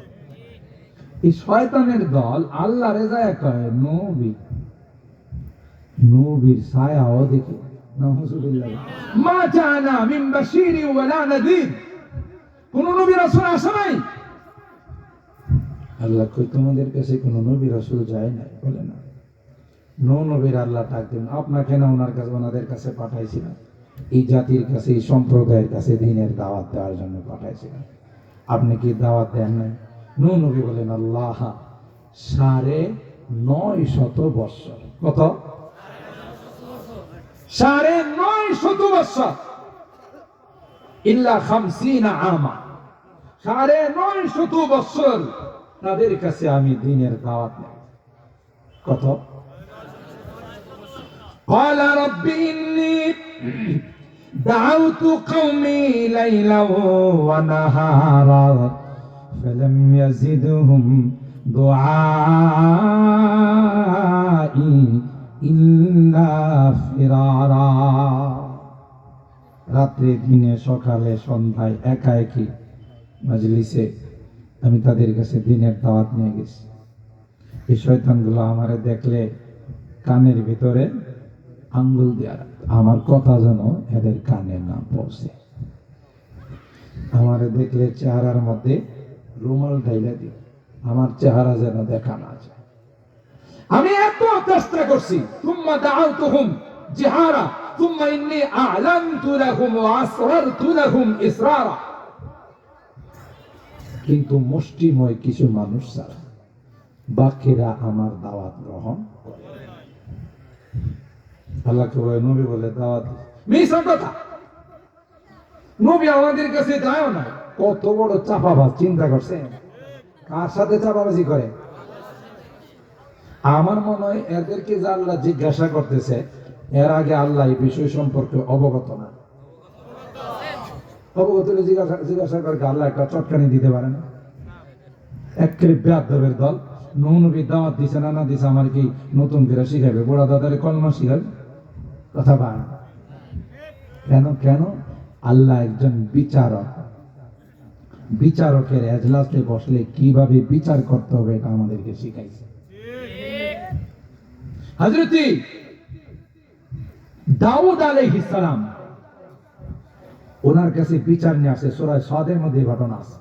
এই শয়তানের দল আল্লাহ রেজায় কয় নবী, নবীর ছায়াও দেখি। মা জানা মিন বাশীরি ওয়ালা নাযীর, কোন নবী রাসূল আসে নাই। আল্লাহ কই তোমাদের কাছে কোন নবী রাসূল যায় নাই? বলে না। নবীর আল্লাহ ডাকতেন, আপনাকে না ওনার কাছে, ওনাদের কাছে পাঠাইছিলেন, এই জাতির কাছে, এই সম্প্রদায়ের কাছে দিনের দাওয়াত দেওয়ার জন্য পাঠাইছিলেন। আপনি কি দাওয়াত দেন নাই? নবী বলেন আল্লাহ 950 বছর। কত? 950 বছর। ইল্লা 50 আমা, 950 বছর তাদের কাছে আমি দিনের দাওয়াত নেই। কত? قال رب إني دعوت قومي ليلا ونهارا فلم يزدهم دعائي إلا فرارا। রাত্রে দিনে সকালে সন্ধ্যায় একা একই মজলিসে আমি তাদের কাছে দিনের দাওয়াত নিয়ে গেছি। এই শয়তানগুলো আমারে দেখলে কানের ভিতরে আঙ্গুল দেওয়া, আমার কথা যেন এদের কানে না পৌঁছে। আমারে দেখলে চেহারার মধ্যে রুমাল ঢাইলা দিই, আমার চেহারা যেন দেখা না যায়। আমি এত চেষ্টা করছি, তুম্মা দাআউতুহুম জিহারা তুম্মা ইন্নী আ'লানতু লাহুম ওয়া আসরারতু লাহুম ইসরারা, কিন্তু মুষ্টিময় কিছু মানুষ ছাড়া বাকিরা আমার দাওয়াত গ্রহণ করে। আল্লাহকে বলে, নবী বলে দাওয়াত মিছা কথা, নবী আমাদের কাছে যায় না। কত বড় চাপাবাজ, চিন্তা করছে? কার সাথে চাপাবাজি করে? আমার মনে হয় এদেরকে যে আল্লাহ জিজ্ঞাসা করতেছে, এর আগে আল্লাহ এই বিষয় সম্পর্কে অবগত না। অবগত হলে জিজ্ঞাসা করে আল্লাহ একটা চটকানি দিতে পারে না? একেবারে বেয়াদবের দল। নবী দাওয়াত দিছে না না দিছে আমার কি নতুন করে শিখাবে? বড় দাদারে কলমা শিখাবে? কথা বল। কেন কেন? আল্লাহ একজন বিচারক, বিচারকের এজলাসে বসলে কিভাবে বিচার করতে হবে এটা আমাদেরকে শিখাইছে। হযরত দাউদ আলাইহিস সালাম, ওনার কাছে বিচার নিয়ে আসে। সূরা সাদের মধ্যে ঘটনা আছে,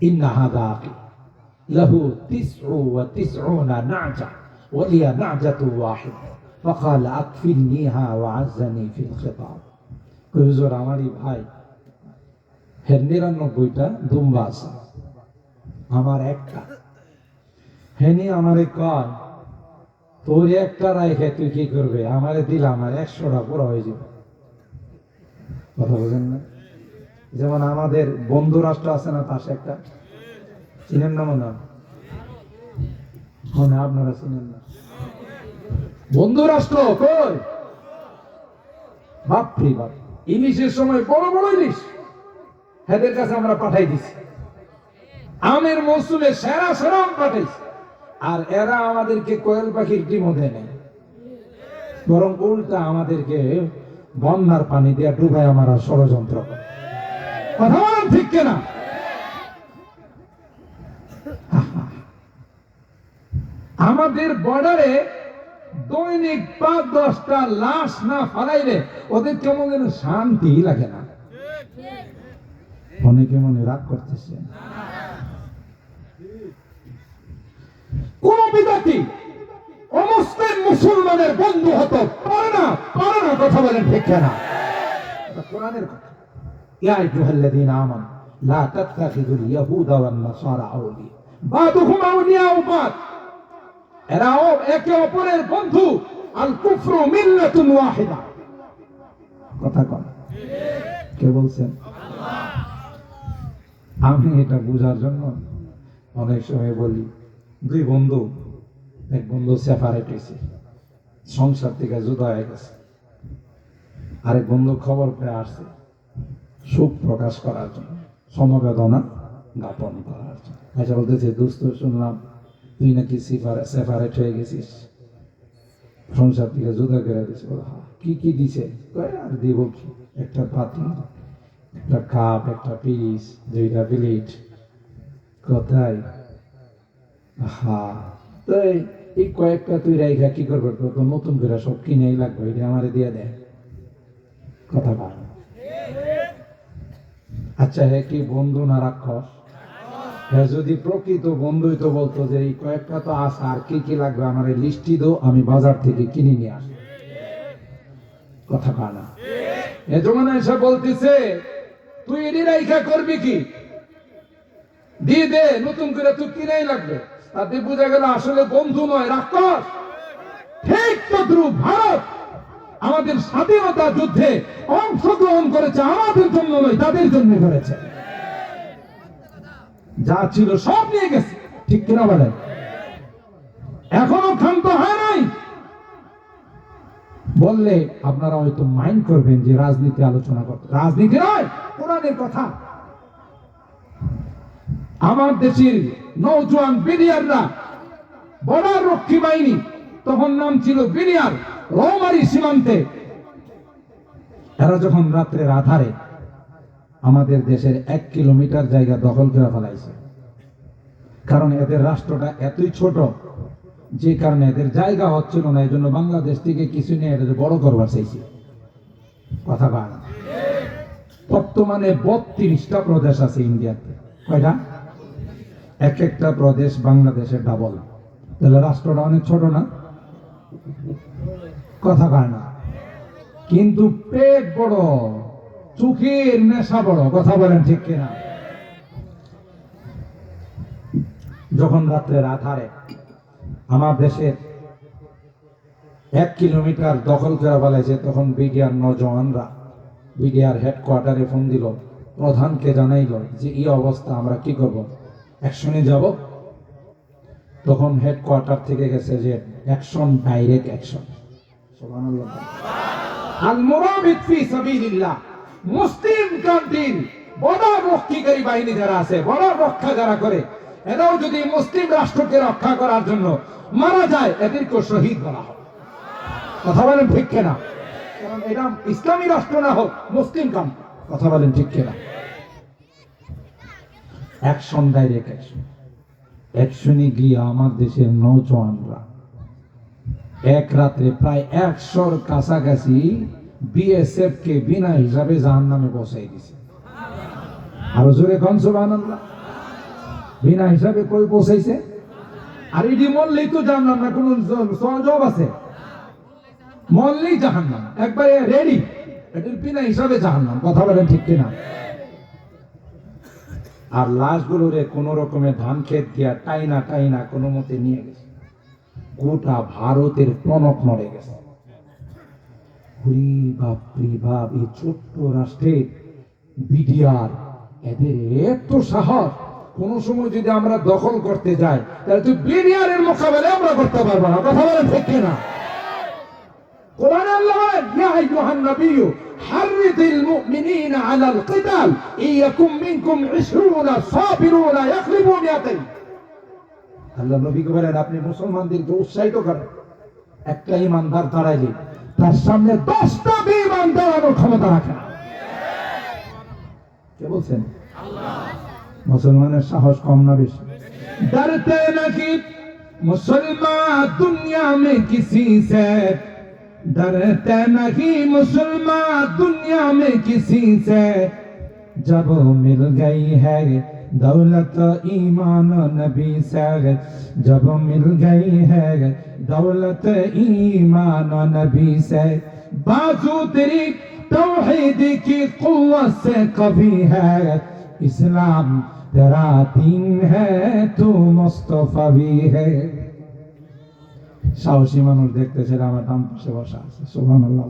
ইন্না হাযা লাহু 99 নাজা ওয়া লিয়া নাজাতু ওয়াহিদা ফাকাল আকফিলনিহা ওয়া আযযানি ফিল খিতাব। হুজুর, আমারই ভাই, হের 99টা দুম্বা আছে, আমার একটা। হেনি আমারে কয়, তোর একটা রাইখে তুই কি করবে? আমারে দিলে আমার 100টা পুরো হয়ে যাবে। কথা বলেন না? যেমন আমাদের বন্ধু রাষ্ট্র আছে না, পাশে একটা, চিনেন না মনে হয়? আপনারা চিনেন না? বন্ধু রাষ্ট্র কই? বাপরে বাপ, ইলিশের সময় বড় বড় ইলিশ এদের কাছে আমরা পাঠাই দিছি, আমের মৌসুমে সেরা সেরা আম পাঠাইছি, আর এরা আমাদেরকে কোয়েল পাখির ডিমও দেয় নাই, বরং উল্টা আমাদেরকে বন্যার পানি দিয়ে ডুবাই মারা ষড়যন্ত্র করে। কথা বলেন ঠিক কিনা? আমাদের বর্ডারে দৈনিক ৫-১০টা লাশ না ফালাইলে ওদের কেমন যেন শান্তি লাগে না। অনেকে মনে রাগ করতেছে। কোন বিদাতি অমুসলিম মুসলমানের বন্ধু হতে পারে না, পারে না। কথা বলেন ঠিক কিনা? এটা কোরআনের কথা। ইয়া আইয়ুহাল্লাযীনা আমানু লা তাত্তাখিযুল ইয়াহুদা ওয়ান নাসারা আউলিয়া বাদুহুম আউলিয়াউ বাদ। এরাও একে অপরের বন্ধু। আল কুফরু মিল্লাতুন ওয়াহিদা। কথা কন, কে বলছেন? আমি এটা বুঝার জন্য অনেক সময় বলি, দুই বন্ধু, এক বন্ধু সেপারেট হয়েছে, সংসার থেকে জুদা হয়ে গেছে, আরেক বন্ধু খবর পেয়ে আসছে সুখ প্রকাশ করার জন্য, সমবেদনা জ্ঞাপন করার জন্য। আচ্ছা বলতেছে, দোস্ত শুনলাম তুই নাকি সেপারেট হয়ে গেছিস, সংসার থেকে জুদা করে দিছে। কি কি দিছে? আর দিব কি, একটা পাতি, একটা কাপ, একটা পিস, দুইটা প্লেট। কোথায়? তো এই কয়েকটা তুই রাইখা কি করবে? তো নতুন করে সব কিনেই লাগবে, এটা আমারে দিয়ে দেয়। কথা বল। আচ্ছা, হ্যাঁ কি বন্ধু না রাক্ষস? হ্যাঁ, যদি প্রকৃত বন্ধুই তো বলতো যে এই কয়েকটা তো আছে, আর কি কি লাগবে আমার লিস্টি দো, আমি বাজার থেকে কিনে নিয়ে আসি। কথা কয় না? এ জমানা এসে বলতেছে তুই এটি রাইখা করবি কি, দিয়ে দে, নতুন করে তুই কিনেই লাগবে। তাতে বোঝা গেল আসলে বন্ধু নয়, রাক্ষস। ঠিক তদ্রুপ ভারত আমাদের স্বাধীনতা যুদ্ধে অংশগ্রহণ করেছে, আমাদের জন্য নয়, তাদের জন্য করেছে। যা ছিল সব নিয়ে গেছে, ঠিক কিনা বলেন? এখনো ক্ষান্ত হয় নাই। বললে আপনারা হয়তো মাইন্ড করবেন যে রাজনীতি আলোচনা করতে, রাজনীতি নয়, কোরআনের কথা। আমার দেশের নওজোয়ান বিডিআররা, বর্ডার রক্ষী বাহিনী, তখন নাম ছিল বিডিআর, রৌমারী সীমান্তে, এরা যখন রাত্রের আধারে আমাদের দেশের ১ কিলোমিটার জায়গা দখল করে ফেলাইছে, কারণ এদের রাষ্ট্রটা এতই ছোট, যে কারণে এদের জায়গা হচ্ছিল না, এই জন্য বাংলাদেশ থেকে কিছু নিয়ে এদের বড় করবার চাইছে। কথা বল। বর্তমানে ৩২টা প্রদেশ আছে ইন্ডিয়াতে। কয়টা? এক একটা প্রদেশ বাংলাদেশের ডাবল। তাহলে রাষ্ট্রটা অনেক ছোট না? কথা কয় না, কিন্তু পেট বড়, চোখের নেশা বড়। কথা বলেন ঠিক কিনা? যখন রাত্রের আধারে আমার দেশের ১ কিলোমিটার দখল করে ফেলেছে, তখন বিডিআর নজওয়ানরা বিডিআর হেডকোয়ার্টারে ফোন দিল, প্রধানকে জানাইল যে এই অবস্থা, আমরা কি করব, অ্যাকশনে যাব। তখন হেডকোয়ার্টার থেকে গেছে যে অ্যাকশন, ডাইরেক্ট অ্যাকশন। সুবহানাল্লাহ। আল মুরাবিত ফি সাবিলিল্লাহ, মুসলিম কান্ট্রির বর্ডার রক্ষীকারী বাহিনী যারা আছে, বর্ডার রক্ষা যারা করে, এরাও যদি মুসলিম রাষ্ট্রকে রক্ষা করার জন্য মারা যায়, এদেরকে শহীদ বলা হয়। কথা বলেন ঠিক কিনা? কারণ এটা ইসলামী রাষ্ট্র না হোক, মুসলিম কান্ট্রি। কথা বলেন ঠিক কিনা? Action, direct action. অ্যাকশনে গিয়ে আমার দেশের নৌজওয়ানরা এক রাত্রে প্রায় ১০০-র কাছাকাছি বিএসএফ কে বিনা হিসাবে জাহান্নামে পৌঁছাই দিছে। আরো জোরে কোন সুবহানাল্লাহ। বিনা হিসাবে কই পৌঁছাইছে? আর এটি মরলেই তো জাহান্নাম না, কোন জব আছে? মরলেই জাহান্নাম, একবারে রেডি। এটির বিনা হিসাবে জাহান্নাম। কথা বলেন ঠিক কিনা? আর লাশগুলোরে কোন রকমের ধান ক্ষেত দিয়া টাইনা টাইনা কোনো মতে নিয়ে গেছে। গোটা ভারতের টনক নড়ে গেছে। বাপ, এই ছোট্ট রাষ্ট্রে বিডিআর, এদের এত সাহস। কোন সময় যদি আমরা দখল করতে যাই, তাহলে তো বিডিআর এর মোকাবেলা আমরা করতে পারবো না। কথা বলেন ঠিক কিনা? কোরআনে আল্লাহ বলেন, ইয়া আইয়ুহান নাবিয়্যু হাররিদিল মুমিনিনা আলাল কিতাল ইয়াকুম মিনকুম 20 সাবিরুনা ইয়াগলিবু মিয়াতাইন। আল্লাহ নবীকে বলেন, আপনি মুসলমানদেরকে উৎসাহিত করেন, একটা ইমানদার দাঁড়াইলে তার সামনে 10টা বেঈমান দাঁড়ানোর ক্ষমতা রাখে না। কে বলছেন? আল্লাহ। মুসলমানের সাহস কম না বেশি? डरते नहीं मुसलमान दुनिया में किसी से, डरते नहीं मुसलमान दुनिया में किसी से, जब मिल गई है दौलत ईमान नबी से, जब मिल गई है दौलत ईमान नबी से, बाजू तेरी तौहीद की कुव्वत से कभी है, इस्लाम तेरा दीन है तू मुस्तफा भी है। সাহসী মানুষ দেখতেছিলাম আমার ডান পাশে বসা আছে, সুবহানাল্লাহ।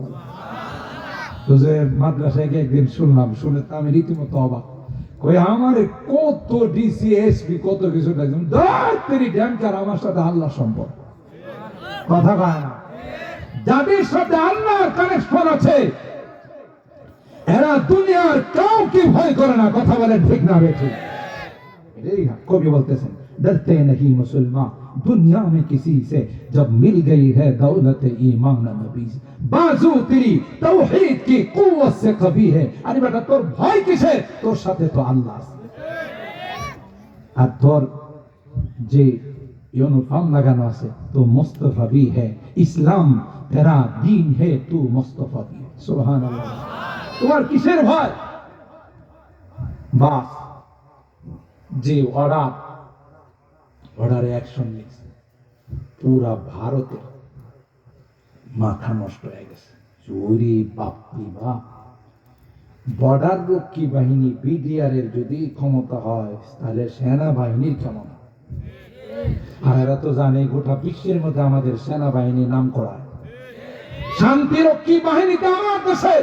হুজুর মাদ্রাসায় গিয়ে একদিন শুনলাম, শুনে তো আমি রীতিমতো অবাক। কই আমার কত ডিসি এসপি কত কিছু দেখলাম, দাঁড়াতেরি ড্যাঙ্কার আমার সাথে আল্লাহ সম্পর্ক। কথা কয় না? যাদের সাথে আল্লাহর কানেকশন আছে এরা দুনিয়ার কাউকে ভয় করে না। কথা বলেন ঠিক না বেঠিক? कवि बोलते हैं, डरते नहीं मुसलमान दुनिया में किसी से, जब मिल गई है दौलत ईमान नबी से, बाजू तेरी तौहीद की कुव्वत से कभी है। अरे बेटा तोर भय किसे? तोर साथे तो अल्लाह আছে। আর তোর যে ইউনিফর্ম লাগানো আছে তো মুস্তাফা भी है, ইসলাম तेरा दीन है तू मुस्तफा भी है। সুবহানাল্লাহ। তোমার কিসের ভয়? বাস যে অর্ডারে অ্যাকশন নিয়েছে, পুরা ভারতে মাথা নষ্ট হয়ে গেছে। চুরি বাপরি বাপ। বর্ডার রক্ষী বাহিনী বিডিআর এর যদি ক্ষমতা হয় তাহলে সেনাবাহিনীর কেমন? আর এরা তো জানে গোটা বিশ্বের মধ্যে আমাদের সেনাবাহিনীর নাম করা। শান্তিরক্ষী বাহিনীতে আমার দেশে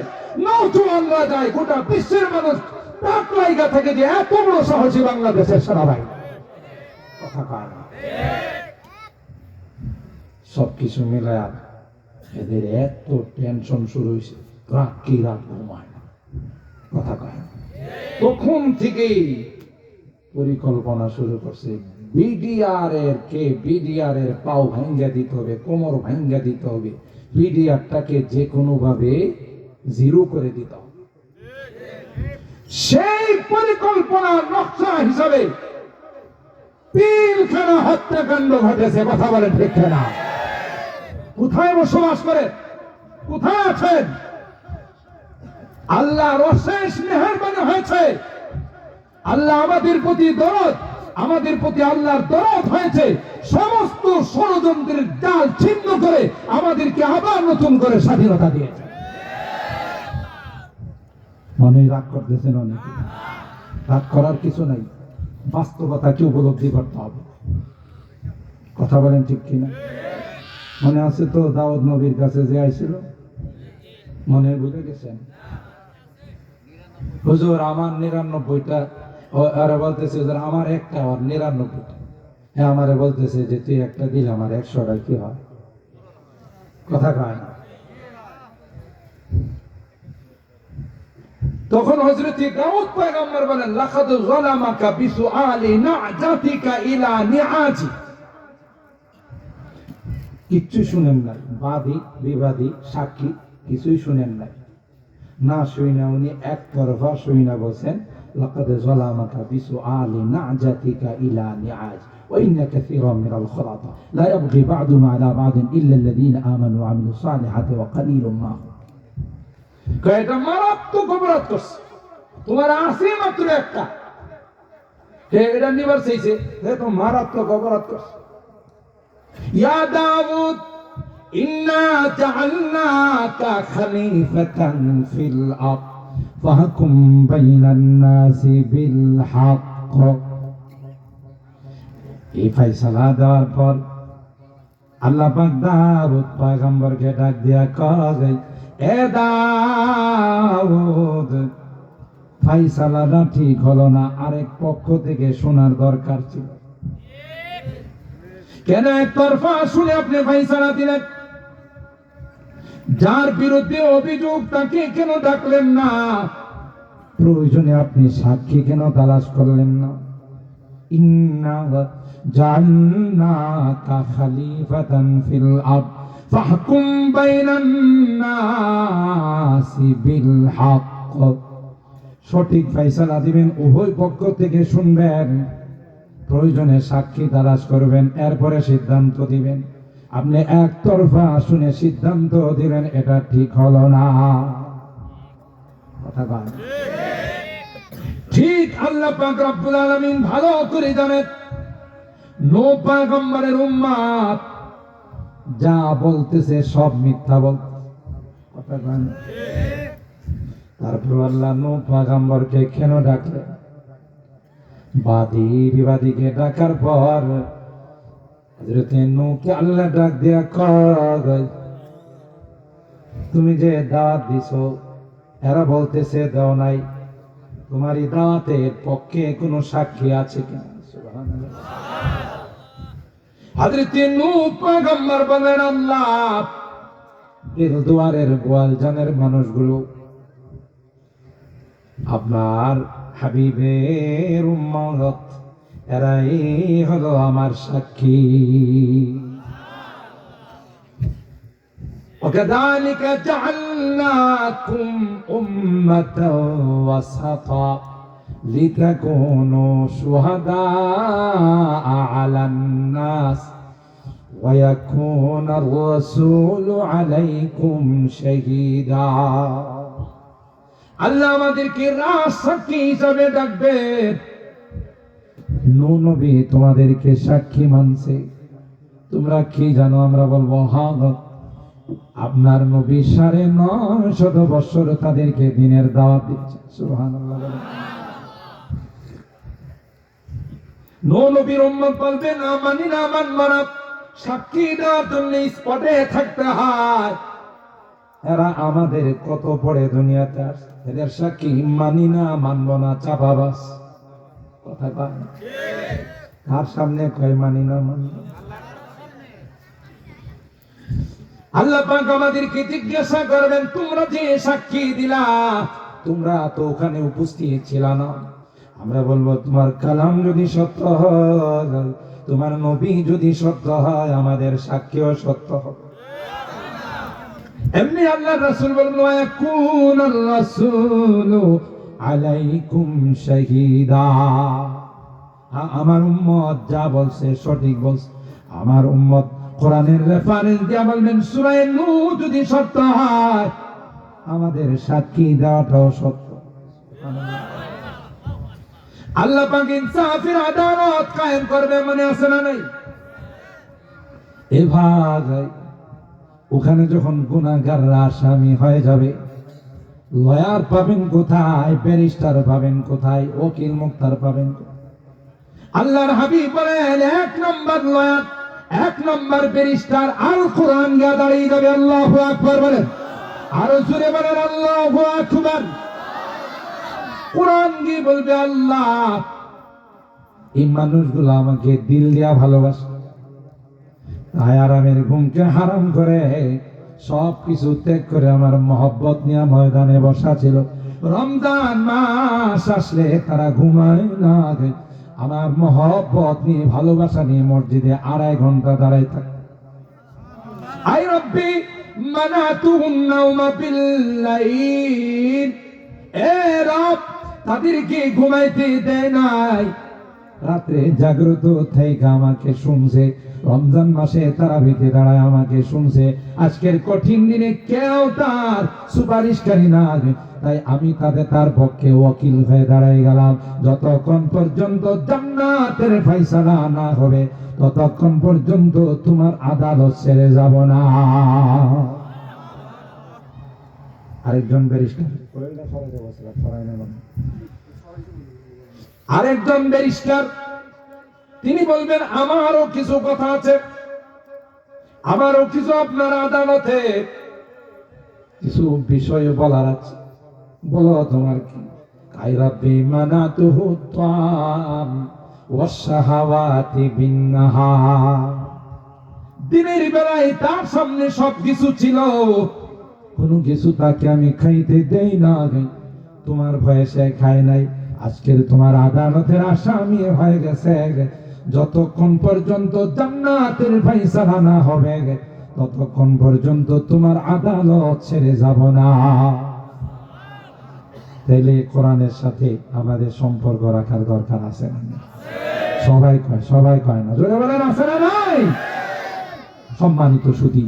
নৌজওয়ানরা যায়, গোটা বিশ্বের মানুষ টাকলাইগা থেকে যে এত বড় সাহসী বাংলাদেশের সেনাবাহিনী। কথা কয় না? সবকিছু মিলায় এদের এত টেনশন শুরু হয়েছে, রাত কি রাত ঘুমায় না। কথা কয় না? তখন থেকেই পরিকল্পনা শুরু করছে, বিডিআর এর পাও ভাঙ্গা দিতে হবে, কোমর ভাঙ্গা দিতে হবে, বিডিআরটাকে যে কোনো ভাবে জিরো করে দিতে হবে। সেই পরিকল্পনার নকশা হিসাবে পিলখানা হত্যাকাণ্ড ঘটেছে। কথা বলেন ঠিক না? কোথায় বসবাস করে? কোথায় আছেন? আল্লাহর অশেষ মেহেরবানি হয়েছে। আল্লাহ আমাদের প্রতি দরদ, আমাদের প্রতি আল্লাহর দরদ হয়েছে। সমস্ত ষড়যন্ত্রের জাল ছিন্ন করে আমাদেরকে আবার নতুন করে স্বাধীনতা দিয়েছে। মনে রাগ করতেছেন অনেকে? রাগ করার কিছু নাই, বাস্তবতাকে উপলব্ধি করতে হবে। কথা বলেন ঠিক কিনা? মনে আছে তো দাউদ নবীর কাছে যে আইছিল, মনে ভুলে গেছেন? হুজুর আমার 99টা, আর বলতেছে হুজুর আমার একটা, আর 99টা। হ্যাঁ, আমারে বলতেছে যে তুই একটা দিলে আমার 100টা কি হয়? কথা কয় না? তখন হযরত দাউদ পয়গম্বর বলেন, লাকাদ যালামাকা বিসুআলি নাজাতিকা ইলা নিআজি। কিচ্ছু শুনেন নাই, বাদী বিবাদী সাক্ষী কিছুই শুনেন নাই। না শুইনা উনি একতরফা শুইনা বলছেন, লাকাদ যালামাকা বিসুআলি নাজাতিকা ইলা নিআজ ওয়া ইন্না কাসীরাম মিনাল খুলাতা লা ইয়াবগি বা'দুহুম আলা বা'দিন ইল্লা আল্লাযীনা আমানু ওয়া আমিলুস সালিহাতি ওয়া কালীলুম মা হুম। এটা মারাত্মক অপরাধ করছে। তোমার আছে মাত্র একটা, এটা নিবার চাইছে, তো মারাত্মক অপরাধ করছে। ইয়া দাউদ ইন্না জাআলনাকা খলিফাতান ফিল আরদ ফাহকুম বাইনান নাসি বিল হক। এই ফয়সালা দেওয়ার পর আল্লাহ পাক দাউদ পয়গম্বরকে ডাক দিয়া কয়, এ দাউদ, ফাইসালাটা ঠিক হলো না, আরেক পক্ষ থেকে শোনার দরকার ছিল। কেন একতরফা শুনে আপনি ফাইসালা দিলেন? যার বিরুদ্ধে অভিযোগ তাকে কেন ডাকলেন না? প্রয়োজনে আপনি সাক্ষী কেন তালাশ করলেন না? ইন্না জাআলনাকা খলিফাতান ফিল আরদ ফাহকুম বাইনান নাসি বিল হক। সঠিক ফয়সালা দিবেন, উভয় পক্ষ থেকে শুনবেন, প্রয়োজনে সাক্ষী তালাশ করবেন, এরপরে সিদ্ধান্ত দিবেন। আপনি একতরফা শুনে সিদ্ধান্ত দিলেন, এটা ঠিক হলো না। কথা বল ঠিক। আল্লাহ পাক রব্বুল আলামিন ভালো করে জানেন নূহ পয়গম্বরের উম্মত যা বলতেছে সব মিথ্যা বলতেছে। কথা বল তারপর আল্লাহ নূহ পয়গম্বরকে কেন ডাকলেন? বাদী বিবাদীকে ডাকার পর হযরত নূহকে আল্লাহ ডাক দিয়া কয়, তুমি যে দাওয়াত দিছো, এরা বলতেছে দাও নাই, তোমার এই দাওয়াতের পক্ষে কোনো সাক্ষী আছে কিনা? সুবহানাল্লাহ। হযরত নূহ পয়গম্বর বলেন, আল্লাহ এর দুয়ারের গোয়ালজানের মানুষগুলো আপনার হাবিবের উম্মত, এরাই হলো আমার সাক্ষী। وكذلك جعلناكم أمة وسطا لتكونوا شهداء على الناس ويكون الرسول عليكم شهيدا। আল্লাহ আমাদেরকে সাক্ষী হিসাবে ডাকবেন। নূহ নবী তোমাদেরকে সাক্ষী মানছে, তোমরা কি জানো? আমরা বলবো হ্যাঁ, আপনার নবী ৯৫০ বছর তাদেরকে দ্বীনের দাওয়াত দিচ্ছে। সুবহানাল্লাহ। নূহ নবীর উম্মত বলবে না মানি না, মানব না, সাক্ষী দেওয়ার জন্য স্পটে থাকতে হয়। এরা আমাদের কত পড়ে দুনিয়াতে আসে, এদের সাক্ষী মানি না, মানব না, চাপাবাস। কথা কয় কার সামনে কয় মানি না, মানব না? আল্লাহ পাক আমাদেরকে জিজ্ঞাসা করবেন, তোমরা যে সাক্ষী দিলা, তোমরা তো ওখানে উপস্থিত ছিল না। আমরা বলবো তোমার কালাম যদি সত্য হয়, তোমার নবী যদি সত্য হয়, আমাদের সাক্ষীও সত্য হবে। এমনি আল্লাহ রাসূল বললেন, ওয়াকুনার রাসূলু আলাইকুম শাহীদা। আমার উম্মত যা বলছে সঠিক বলছে। আমার উম্মত কোরআনের রেফারেন্স দিয়া বলবেন, সূরা নূহ যদি সত্য হয়, আমাদের সাক্ষী দেওয়াটাও সত্য। আল্লাহ পাক ইনসাফের আদালত কায়েম করবে, মনে আছে না নাই? এভাবে ওখানে যখন গুনাহগাররা আসামি হয়ে যাবে, লয়ার পাবেন কোথায়? ব্যারিস্টার পাবেন কোথায়? ওকিল মুক্তার পাবেন কোথায়? আল্লাহর হাবিব বলেন, এক নম্বর লয়ার, এক নম্বর ব্যারিস্টার আল কোরআন গিয়ে দাঁড়িয়ে যাবে। আল্লাহু আকবার বলেন, আরো জোরে বলেন আল্লাহু আকবার। কোরআন গিয়ে বলবে, আল্লাহ এই মানুষগুলো আমাকে দিল দিয়া ভালোবাসে, তাই আরামের ঘুমকে হারাম করে সব কিছু ত্যাগ করে আমার মহব্বত নিয়ে ময়দানে বসা ছিল। রমজান মাস আসলে তারা ঘুমায় না, আমার মহব্বত নিয়ে ভালোবাসা নিয়ে মসজিদে 2.5 ঘন্টা দাঁড়ায় থাকে। আই রব্বি মানাতুহুম নাওমা বিল্লাইল, এ রব তাদেরকে ঘুমাইতে দেয় নাই, রাত্রে জাগ্রত থেকে আমাকে শুনছে। রমজান মাসে তারাবিতে দাঁড়ায় আমাকে শুনছে। আজকের কঠিন দিনে কেউ তার সুপারিশকারী না, তাই আমি তার পক্ষে ওয়াকিল হয়ে দাঁড়াই গেলাম। যতক্ষণ পর্যন্ত জান্নাতের ফয়সালা না হবে, ততক্ষণ পর্যন্ত তোমার আদালত ছেড়ে যাব না। আরেকজন ব্যারিস্টার তিনি বলবেন, আমারও কিছু কথা আছে, আমারও কিছু আপনার আদালতে কিছু বিষয় বলার আছে। বলো তোমার কি? আই রাব্বি মানাতুহু তাম ওয়াশহাওয়াতি বিন্নাহার। দিনের বেলায় তার সামনে সবকিছু ছিল, কোনো কিছু তাকে আমি খাইতে দেই না, তোমার ভয়ে সে খায় নাই, আজকের তোমার আদালতের আসামি হয়ে গেছে। যতক্ষণ পর্যন্ত জান্নাতের ফয়সালা না হবে ততক্ষণ পর্যন্ত তোমার আদালত ছেড়ে যাব না। তাইলে কোরআনের সাথে আমাদের সম্পর্ক রাখার দরকার আছে না? সবাই কয় না, জোরে বলেন আছে না নাই? সম্মানিত সুধী,